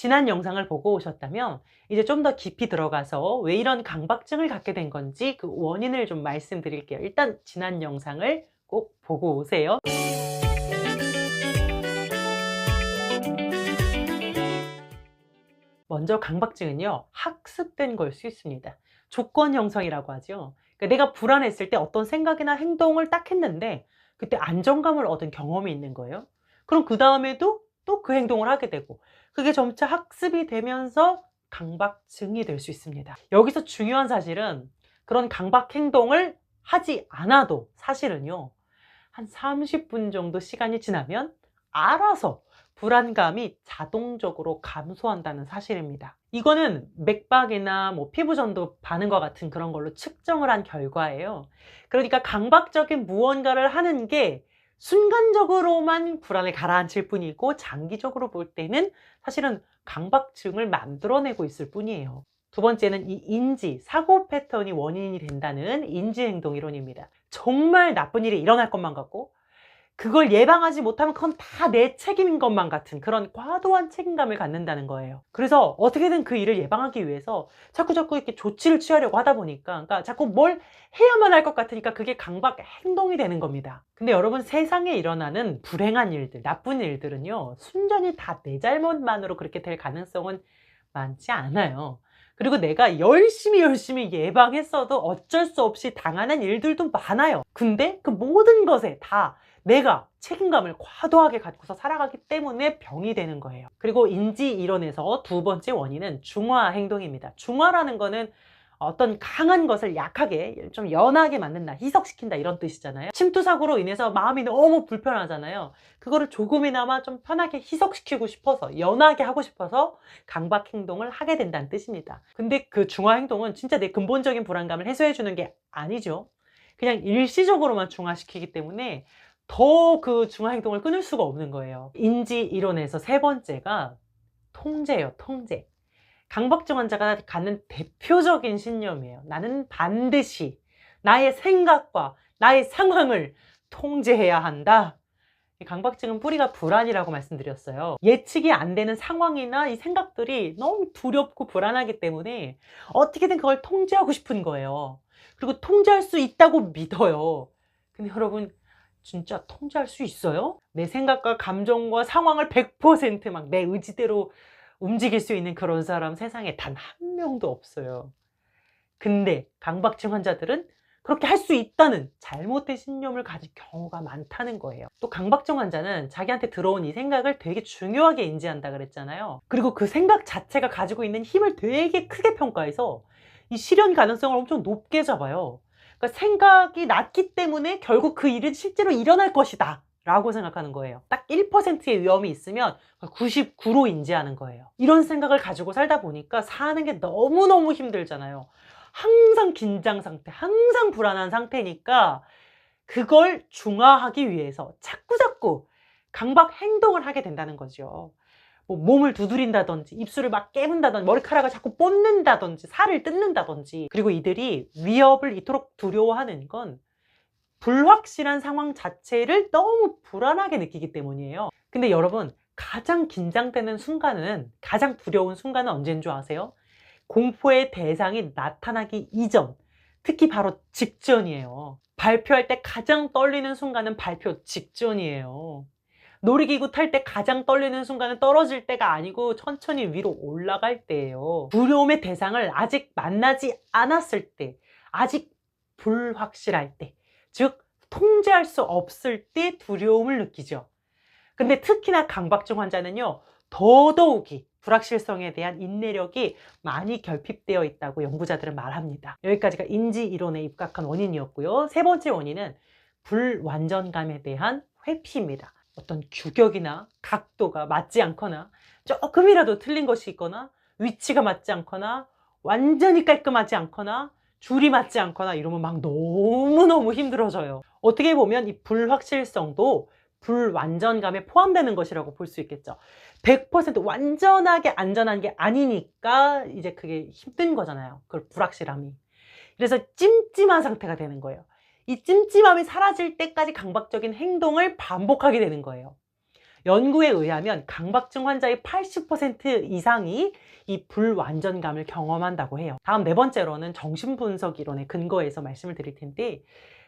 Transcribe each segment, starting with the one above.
지난 영상을 보고 오셨다면 이제 좀 더 깊이 들어가서 왜 이런 강박증을 갖게 된 건지 그 원인을 좀 말씀드릴게요. 일단 지난 영상을 꼭 보고 오세요. 먼저 강박증은요, 학습된 걸 수 있습니다. 조건 형성이라고 하죠. 그러니까 내가 불안했을 때 어떤 생각이나 행동을 딱 했는데 그때 안정감을 얻은 경험이 있는 거예요. 그럼 그 다음에도 또 그 행동을 하게 되고 그게 점차 학습이 되면서 강박증이 될 수 있습니다. 여기서 중요한 사실은 그런 강박 행동을 하지 않아도 사실은요, 한 30분 정도 시간이 지나면 알아서 불안감이 자동적으로 감소한다는 사실입니다. 이거는 맥박이나 피부전도 반응과 같은 그런 걸로 측정을 한 결과예요. 그러니까 강박적인 무언가를 하는 게 순간적으로만 불안을 가라앉힐 뿐이고 장기적으로 볼 때는 사실은 강박증을 만들어내고 있을 뿐이에요. 두 번째는 이 인지, 사고 패턴이 원인이 된다는 인지행동 이론입니다. 정말 나쁜 일이 일어날 것만 같고 그걸 예방하지 못하면 그건 다 내 책임인 것만 같은 그런 과도한 책임감을 갖는다는 거예요. 그래서 어떻게든 그 일을 예방하기 위해서 자꾸 이렇게 조치를 취하려고 하다 보니까, 그러니까 자꾸 뭘 해야만 할 것 같으니까 그게 강박 행동이 되는 겁니다. 근데 여러분, 세상에 일어나는 불행한 일들, 나쁜 일들은요, 순전히 다 내 잘못만으로 그렇게 될 가능성은 많지 않아요. 그리고 내가 열심히 예방했어도 어쩔 수 없이 당하는 일들도 많아요. 근데 그 모든 것에 다 내가 책임감을 과도하게 갖고서 살아가기 때문에 병이 되는 거예요. 그리고 인지 이론에서 두 번째 원인은 중화 행동입니다. 중화라는 거는 어떤 강한 것을 약하게, 좀 연하게 만든다, 희석시킨다, 이런 뜻이잖아요. 침투사고로 인해서 마음이 너무 불편하잖아요. 그거를 조금이나마 좀 편하게 희석시키고 싶어서, 연하게 하고 싶어서 강박 행동을 하게 된다는 뜻입니다. 근데 그 중화 행동은 진짜 내 근본적인 불안감을 해소해 주는 게 아니죠. 그냥 일시적으로만 중화시키기 때문에 더 그 중화 행동을 끊을 수가 없는 거예요. 인지 이론에서 세 번째가 통제예요, 통제. 강박증 환자가 갖는 대표적인 신념이에요. 나는 반드시 나의 생각과 나의 상황을 통제해야 한다. 이 강박증은 뿌리가 불안이라고 말씀드렸어요. 예측이 안 되는 상황이나 이 생각들이 너무 두렵고 불안하기 때문에 어떻게든 그걸 통제하고 싶은 거예요. 그리고 통제할 수 있다고 믿어요. 근데 여러분, 진짜 통제할 수 있어요? 내 생각과 감정과 상황을 100% 내 의지대로 움직일 수 있는 그런 사람 세상에 단 한 명도 없어요. 근데 강박증 환자들은 그렇게 할 수 있다는 잘못된 신념을 가진 경우가 많다는 거예요. 또 강박증 환자는 자기한테 들어온 이 생각을 되게 중요하게 인지한다 그랬잖아요. 그리고 그 생각 자체가 가지고 있는 힘을 되게 크게 평가해서 이 실현 가능성을 엄청 높게 잡아요. 그러니까 생각이 낮기 때문에 결국 그 일은 실제로 일어날 것이다 라고 생각하는 거예요. 딱 1%의 위험이 있으면 99로 인지하는 거예요. 이런 생각을 가지고 살다 보니까 사는 게 너무너무 힘들잖아요. 항상 긴장 상태, 항상 불안한 상태니까 그걸 중화하기 위해서 자꾸자꾸 강박 행동을 하게 된다는 거죠. 몸을 두드린다든지, 입술을 막 깨문다든지, 머리카락을 자꾸 뽑는다든지, 살을 뜯는다든지. 그리고 이들이 위협을 이토록 두려워하는 건 불확실한 상황 자체를 너무 불안하게 느끼기 때문이에요. 근데 여러분, 가장 긴장되는 순간은, 가장 두려운 순간은 언제인 줄 아세요? 공포의 대상이 나타나기 이전, 특히 바로 직전이에요. 발표할 때 가장 떨리는 순간은 발표 직전이에요. 놀이기구 탈 때 가장 떨리는 순간은 떨어질 때가 아니고 천천히 위로 올라갈 때예요. 두려움의 대상을 아직 만나지 않았을 때, 아직 불확실할 때, 즉 통제할 수 없을 때 두려움을 느끼죠. 근데 특히나 강박증 환자는요, 더더욱이 불확실성에 대한 인내력이 많이 결핍되어 있다고 연구자들은 말합니다. 여기까지가 인지 이론에 입각한 원인이었고요. 세 번째 원인은 불완전감에 대한 회피입니다. 어떤 규격이나 각도가 맞지 않거나 조금이라도 틀린 것이 있거나 위치가 맞지 않거나 완전히 깔끔하지 않거나 줄이 맞지 않거나 이러면 막 너무너무 힘들어져요. 어떻게 보면 이 불확실성도 불완전감에 포함되는 것이라고 볼 수 있겠죠. 100% 완전하게 안전한 게 아니니까 이제 그게 힘든 거잖아요. 그 불확실함이. 그래서 찜찜한 상태가 되는 거예요. 이 찜찜함이 사라질 때까지 강박적인 행동을 반복하게 되는 거예요. 연구에 의하면 강박증 환자의 80% 이상이 이 불완전감을 경험한다고 해요. 다음 네 번째로는 정신분석 이론의 근거에서 말씀을 드릴 텐데,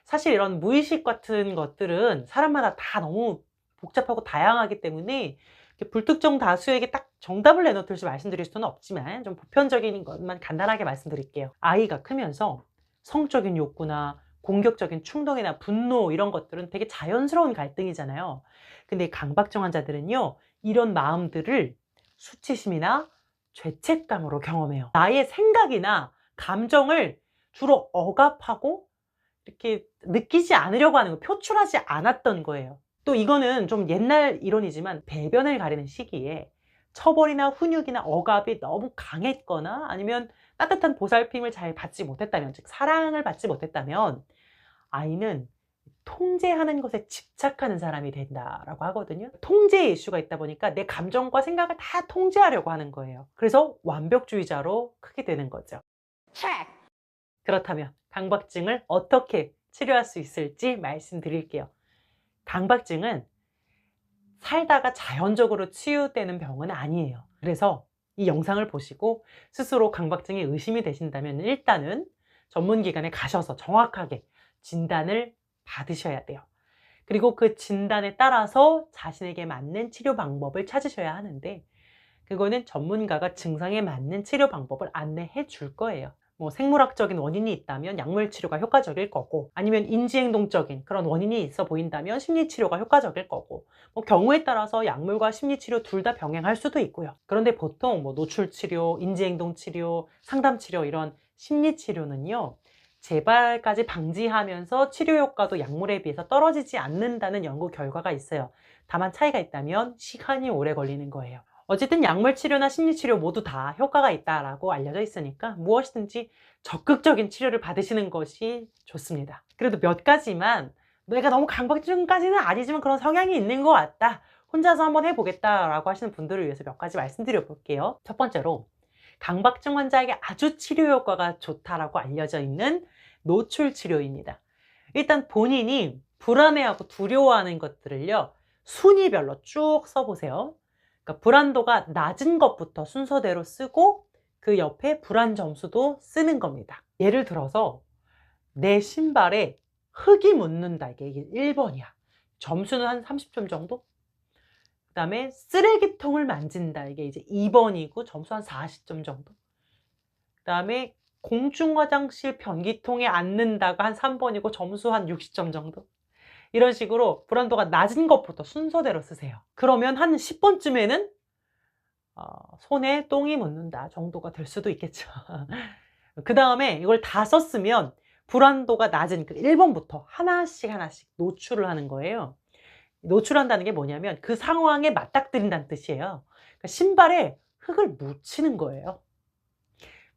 사실 이런 무의식 같은 것들은 사람마다 다 너무 복잡하고 다양하기 때문에 이렇게 불특정 다수에게 딱 정답을 내놓듯이 말씀드릴 수는 없지만 좀 보편적인 것만 간단하게 말씀드릴게요. 아이가 크면서 성적인 욕구나 공격적인 충동이나 분노 이런 것들은 되게 자연스러운 갈등이잖아요. 근데 강박증 환자들은요, 이런 마음들을 수치심이나 죄책감으로 경험해요. 나의 생각이나 감정을 주로 억압하고 이렇게 느끼지 않으려고 하는 거, 표출하지 않았던 거예요. 또 이거는 좀 옛날 이론이지만 배변을 가리는 시기에 처벌이나 훈육이나 억압이 너무 강했거나 아니면 따뜻한 보살핌을 잘 받지 못했다면, 즉 사랑을 받지 못했다면 아이는 통제하는 것에 집착하는 사람이 된다라고 하거든요. 통제의 이슈가 있다 보니까 내 감정과 생각을 다 통제하려고 하는 거예요. 그래서 완벽주의자로 크게 되는 거죠. 그렇다면 강박증을 어떻게 치료할 수 있을지 말씀드릴게요. 강박증은 살다가 자연적으로 치유되는 병은 아니에요. 그래서 이 영상을 보시고 스스로 강박증에 의심이 되신다면 일단은 전문기관에 가셔서 정확하게 진단을 받으셔야 돼요. 그리고 그 진단에 따라서 자신에게 맞는 치료 방법을 찾으셔야 하는데, 그거는 전문가가 증상에 맞는 치료 방법을 안내해 줄 거예요. 뭐 생물학적인 원인이 있다면 약물 치료가 효과적일 거고, 아니면 인지행동적인 그런 원인이 있어 보인다면 심리치료가 효과적일 거고, 뭐 경우에 따라서 약물과 심리치료 둘 다 병행할 수도 있고요. 그런데 보통 뭐 노출치료, 인지행동치료, 상담치료 이런 심리치료는요, 재발까지 방지하면서 치료 효과도 약물에 비해서 떨어지지 않는다는 연구 결과가 있어요. 다만 차이가 있다면 시간이 오래 걸리는 거예요. 어쨌든 약물 치료나 심리 치료 모두 다 효과가 있다라고 알려져 있으니까 무엇이든지 적극적인 치료를 받으시는 것이 좋습니다. 그래도 몇 가지만, 내가 너무 강박증까지는 아니지만 그런 성향이 있는 것 같다, 혼자서 한번 해보겠다라고 하시는 분들을 위해서 몇 가지 말씀드려 볼게요. 첫 번째로, 강박증 환자에게 아주 치료 효과가 좋다라고 알려져 있는 노출 치료입니다. 일단 본인이 불안해하고 두려워하는 것들을요, 순위별로 쭉 써보세요. 그러니까 불안도가 낮은 것부터 순서대로 쓰고 그 옆에 불안 점수도 쓰는 겁니다. 예를 들어서 내 신발에 흙이 묻는다, 이게 1번이야. 점수는 한 30점 정도? 그 다음에 쓰레기통을 만진다, 이게 이제 2번이고 점수 한 40점 정도? 그 다음에 공중화장실 변기통에 앉는다가 한 3번이고 점수 한 60점 정도? 이런 식으로 불안도가 낮은 것부터 순서대로 쓰세요. 그러면 한 10번쯤에는 손에 똥이 묻는다 정도가 될 수도 있겠죠. 그 다음에 이걸 다 썼으면 불안도가 낮은 그 1번부터 하나씩 하나씩 노출을 하는 거예요. 노출한다는 게 뭐냐면 그 상황에 맞닥뜨린다는 뜻이에요. 그러니까 신발에 흙을 묻히는 거예요.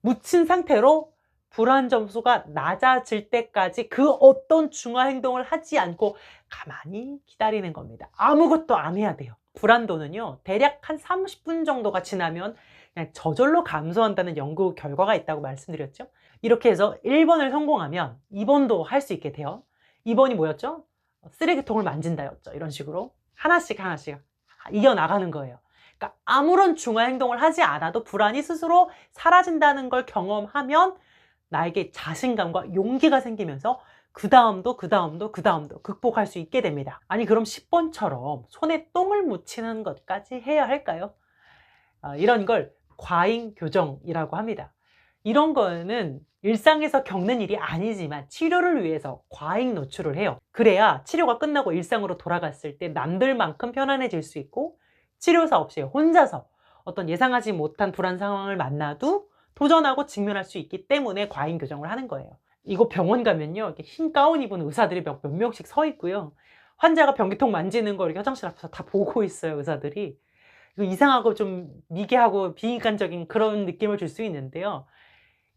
묻힌 상태로 불안 점수가 낮아질 때까지 그 어떤 중화 행동을 하지 않고 가만히 기다리는 겁니다. 아무것도 안 해야 돼요. 불안도는요, 대략 한 30분 정도가 지나면 그냥 저절로 감소한다는 연구 결과가 있다고 말씀드렸죠. 이렇게 해서 1번을 성공하면 2번도 할 수 있게 돼요. 2번이 뭐였죠? 쓰레기통을 만진다였죠. 이런 식으로 하나씩 하나씩 이겨나가는 거예요. 그러니까 아무런 중화 행동을 하지 않아도 불안이 스스로 사라진다는 걸 경험하면 나에게 자신감과 용기가 생기면서 그 다음도 극복할 수 있게 됩니다. 아니 그럼 10번처럼 손에 똥을 묻히는 것까지 해야 할까요? 이런 걸 과잉 교정이라고 합니다. 이런 거는 일상에서 겪는 일이 아니지만 치료를 위해서 과잉 노출을 해요. 그래야 치료가 끝나고 일상으로 돌아갔을 때 남들만큼 편안해질 수 있고, 치료사 없이 혼자서 어떤 예상하지 못한 불안 상황을 만나도 도전하고 직면할 수 있기 때문에 과잉 교정을 하는 거예요. 이거 병원 가면요, 이렇게 흰 가운 입은 의사들이 몇 명씩 서 있고요. 환자가 변기통 만지는 거 이렇게 화장실 앞에서 다 보고 있어요, 의사들이. 이거 이상하고 좀 미개하고 비인간적인 그런 느낌을 줄 수 있는데요.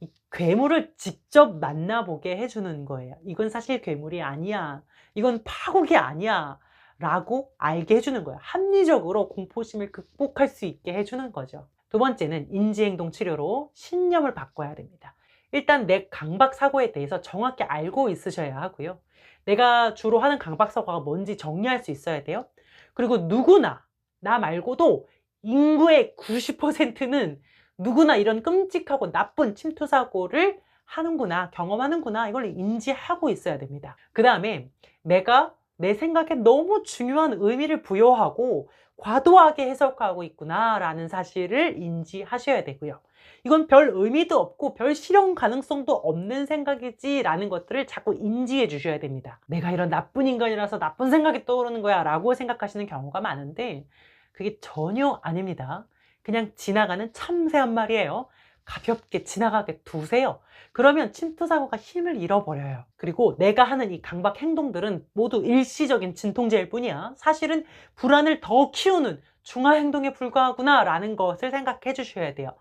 이 괴물을 직접 만나보게 해주는 거예요. 이건 사실 괴물이 아니야, 이건 파국이 아니야 라고 알게 해주는 거예요. 합리적으로 공포심을 극복할 수 있게 해주는 거죠. 두 번째는 인지행동 치료로 신념을 바꿔야 됩니다. 일단 내 강박 사고에 대해서 정확히 알고 있으셔야 하고요. 내가 주로 하는 강박 사고가 뭔지 정리할 수 있어야 돼요. 그리고 누구나 나 말고도 인구의 90%는 누구나 이런 끔찍하고 나쁜 침투 사고를 하는구나, 경험하는구나, 이걸 인지하고 있어야 됩니다. 그 다음에 내가 내 생각에 너무 중요한 의미를 부여하고 과도하게 해석하고 있구나 라는 사실을 인지하셔야 되고요. 이건 별 의미도 없고 별 실현 가능성도 없는 생각이지 라는 것들을 자꾸 인지해 주셔야 됩니다. 내가 이런 나쁜 인간이라서 나쁜 생각이 떠오르는 거야 라고 생각하시는 경우가 많은데 그게 전혀 아닙니다. 그냥 지나가는 참새 한 마리예요. 가볍게 지나가게 두세요. 그러면 침투 사고가 힘을 잃어버려요. 그리고 내가 하는 이 강박 행동들은 모두 일시적인 진통제일 뿐이야. 사실은 불안을 더 키우는 중화 행동에 불과하구나 라는 것을 생각해 주셔야 돼요.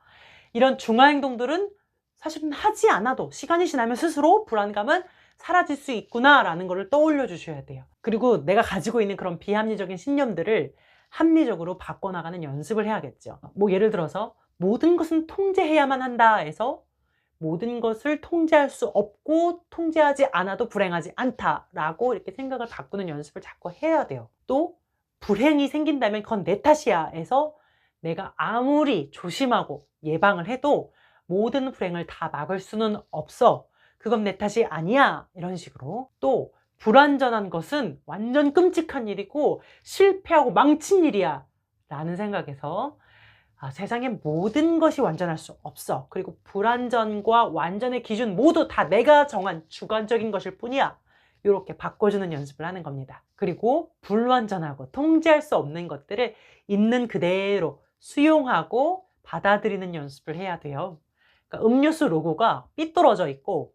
이런 중화 행동들은 사실은 하지 않아도 시간이 지나면 스스로 불안감은 사라질 수 있구나 라는 것을 떠올려 주셔야 돼요. 그리고 내가 가지고 있는 그런 비합리적인 신념들을 합리적으로 바꿔나가는 연습을 해야겠죠. 뭐 예를 들어서 모든 것은 통제해야만 한다 해서 모든 것을 통제할 수 없고 통제하지 않아도 불행하지 않다라고 이렇게 생각을 바꾸는 연습을 자꾸 해야 돼요. 또 불행이 생긴다면 그건 내 탓이야 해서 내가 아무리 조심하고 예방을 해도 모든 불행을 다 막을 수는 없어. 그건 내 탓이 아니야. 이런 식으로. 또 불완전한 것은 완전 끔찍한 일이고 실패하고 망친 일이야 라는 생각에서 세상에 모든 것이 완전할 수 없어. 그리고 불완전과 완전의 기준 모두 다 내가 정한 주관적인 것일 뿐이야. 이렇게 바꿔주는 연습을 하는 겁니다. 그리고 불완전하고 통제할 수 없는 것들을 있는 그대로 수용하고 받아들이는 연습을 해야 돼요. 그러니까 음료수 로고가 삐뚤어져 있고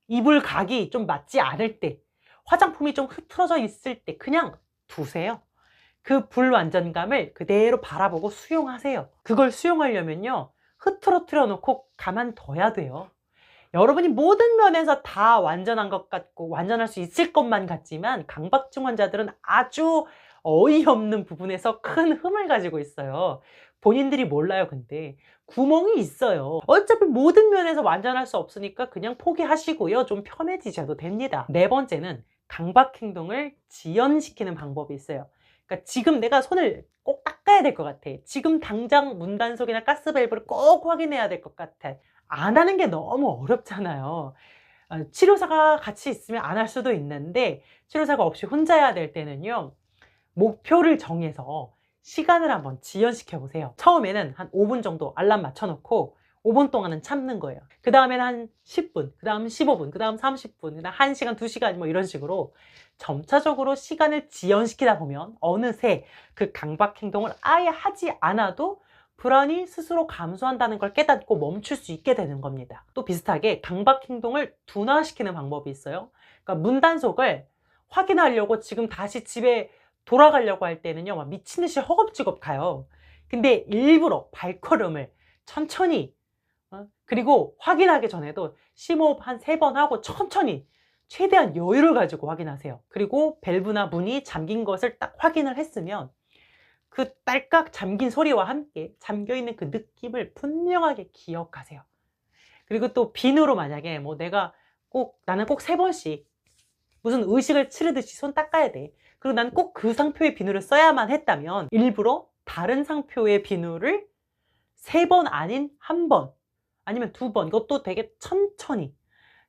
이불 각이 좀 맞지 않을 때, 화장품이 좀 흐트러져 있을 때 그냥 두세요. 그 불완전감을 그대로 바라보고 수용하세요. 그걸 수용하려면요, 흐트러뜨려 놓고 가만둬야 돼요. 여러분이 모든 면에서 다 완전한 것 같고 완전할 수 있을 것만 같지만 강박증 환자들은 아주 어이없는 부분에서 큰 흠을 가지고 있어요. 본인들이 몰라요. 근데 구멍이 있어요. 어차피 모든 면에서 완전할 수 없으니까 그냥 포기하시고요, 좀 편해지셔도 됩니다. 네 번째는 강박 행동을 지연시키는 방법이 있어요. 그러니까 지금 내가 손을 꼭 닦아야 될 것 같아. 지금 당장 문단속이나 가스밸브를 꼭 확인해야 될 것 같아. 안 하는 게 너무 어렵잖아요. 치료사가 같이 있으면 안 할 수도 있는데 치료사가 없이 혼자 해야 될 때는요, 목표를 정해서 시간을 한번 지연시켜 보세요. 처음에는 한 5분 정도 알람 맞춰놓고 5분 동안은 참는 거예요. 그 다음에는 한 10분, 그 다음 15분, 그 다음 30분, 그 다음 1시간, 2시간 뭐 이런 식으로 점차적으로 시간을 지연시키다 보면 어느새 그 강박 행동을 아예 하지 않아도 불안이 스스로 감소한다는 걸 깨닫고 멈출 수 있게 되는 겁니다. 또 비슷하게 강박 행동을 둔화시키는 방법이 있어요. 그러니까 문단속을 확인하려고 지금 다시 집에 돌아가려고 할 때는요, 막 미친 듯이 허겁지겁 가요. 근데 일부러 발걸음을 천천히, 그리고 확인하기 전에도 심호흡 한 3번 하고 천천히 최대한 여유를 가지고 확인하세요. 그리고 밸브나 문이 잠긴 것을 딱 확인을 했으면 그 딸깍 잠긴 소리와 함께 잠겨있는 그 느낌을 분명하게 기억하세요. 그리고 또 비누로 만약에 뭐 나는 꼭 3번씩 무슨 의식을 치르듯이 손 닦아야 돼. 그리고 난 꼭 그 상표의 비누를 써야만 했다면 일부러 다른 상표의 비누를 3번 아닌 1번 아니면 2번, 이것도 되게 천천히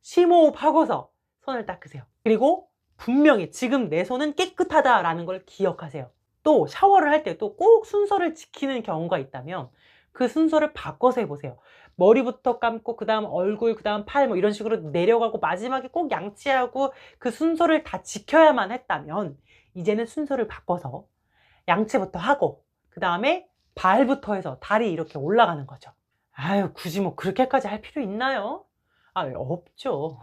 심호흡하고서 손을 닦으세요. 그리고 분명히 지금 내 손은 깨끗하다라는 걸 기억하세요. 또 샤워를 할 때도 꼭 순서를 지키는 경우가 있다면 그 순서를 바꿔서 해보세요. 머리부터 감고 그 다음 얼굴, 그 다음 팔 뭐 이런 식으로 내려가고 마지막에 꼭 양치하고 그 순서를 다 지켜야만 했다면 이제는 순서를 바꿔서 양치부터 하고 그 다음에 발부터 해서 다리 이렇게 올라가는 거죠. 아유, 굳이 뭐 그렇게까지 할 필요 있나요? 없죠.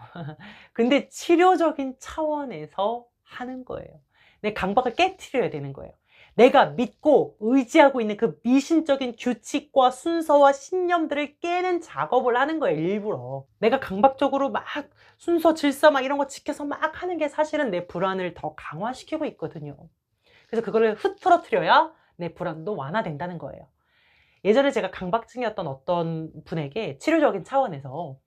근데 치료적인 차원에서 하는 거예요. 내 강박을 깨트려야 되는 거예요. 내가 믿고 의지하고 있는 그 미신적인 규칙과 순서와 신념들을 깨는 작업을 하는 거예요, 일부러. 내가 강박적으로 막 순서, 질서 막 이런 거 지켜서 막 하는 게 사실은 내 불안을 더 강화시키고 있거든요. 그래서 그거를 흐트러뜨려야 내 불안도 완화된다는 거예요. 예전에 제가 강박증이었던 어떤 분에게 치료적인 차원에서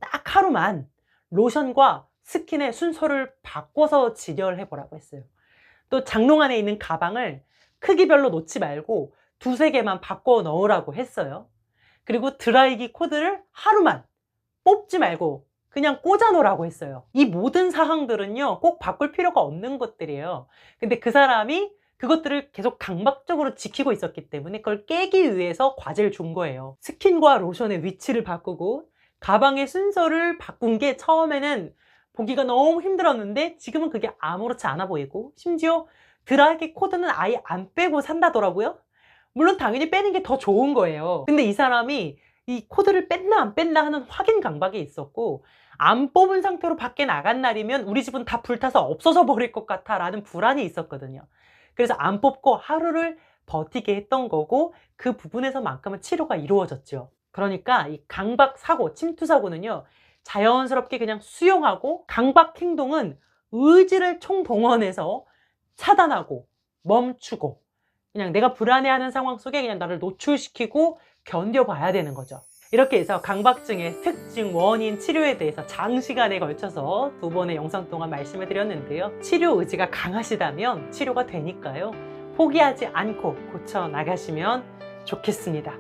딱 하루만 로션과 스킨의 순서를 바꿔서 진열해 보라고 했어요. 또 장롱 안에 있는 가방을 크기별로 놓지 말고 두세 개만 바꿔 넣으라고 했어요. 그리고 드라이기 코드를 하루만 뽑지 말고 그냥 꽂아 놓으라고 했어요. 이 모든 사항들은요, 꼭 바꿀 필요가 없는 것들이에요. 근데 그 사람이 그것들을 계속 강박적으로 지키고 있었기 때문에 그걸 깨기 위해서 과제를 준 거예요. 스킨과 로션의 위치를 바꾸고 가방의 순서를 바꾼 게 처음에는 보기가 너무 힘들었는데 지금은 그게 아무렇지 않아 보이고, 심지어 드라이기 코드는 아예 안 빼고 산다더라고요. 물론 당연히 빼는 게 더 좋은 거예요. 근데 이 사람이 이 코드를 뺐나 안 뺐나 하는 확인 강박이 있었고, 안 뽑은 상태로 밖에 나간 날이면 우리 집은 다 불타서 없어져 버릴 것 같아 라는 불안이 있었거든요. 그래서 안 뽑고 하루를 버티게 했던 거고, 그 부분에서만큼은 치료가 이루어졌죠. 그러니까 이 강박 사고, 침투 사고는요, 자연스럽게 그냥 수용하고, 강박 행동은 의지를 총동원해서 차단하고 멈추고, 그냥 내가 불안해하는 상황 속에 그냥 나를 노출시키고 견뎌봐야 되는 거죠. 이렇게 해서 강박증의 특징, 원인, 치료에 대해서 장시간에 걸쳐서 2번의 영상 동안 말씀을 드렸는데요. 치료 의지가 강하시다면 치료가 되니까요, 포기하지 않고 고쳐나가시면 좋겠습니다.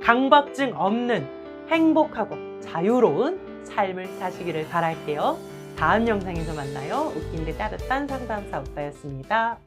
강박증 없는 행복하고 자유로운 삶을 사시기를 바랄게요. 다음 영상에서 만나요. 웃긴데 따뜻한 상담사 오빠였습니다.